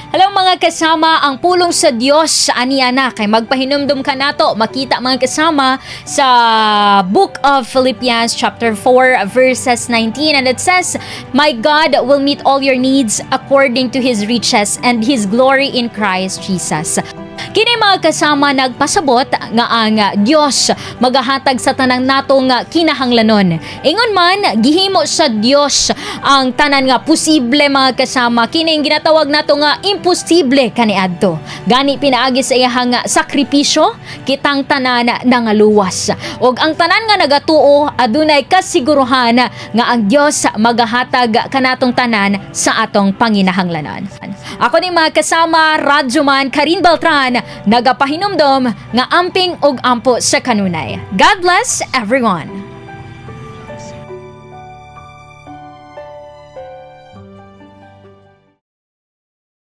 Hello mga kasama, ang pulong sa Dios aniya na kay magpahinumdum ka nato makita mga kasama sa book of Philippians chapter 4 verses 19, and it says, "My God will meet all your needs according to His riches and His glory in Christ Jesus." Kini mga kasama nagpasabot nga ang Dios maghatag sa tanang natong kinahanglanon. Ingon man gihimo sa Dios ang tanan nga posible mga kasama, kini ginatawag nato nga imposible kaniadto. Gani pinaagi sa iyang sakripisyo kitang tanan nangaluwas. Og ang tanan nga nagatuo adunay kasiguruhan nga ang Dios maghatag kanatong tanan sa atong panginahanglanon. Ako ni mga kasama, Radyo Man Karin Beltran, nagapahinumdom nga amping og ampo sa kanunay. God bless everyone!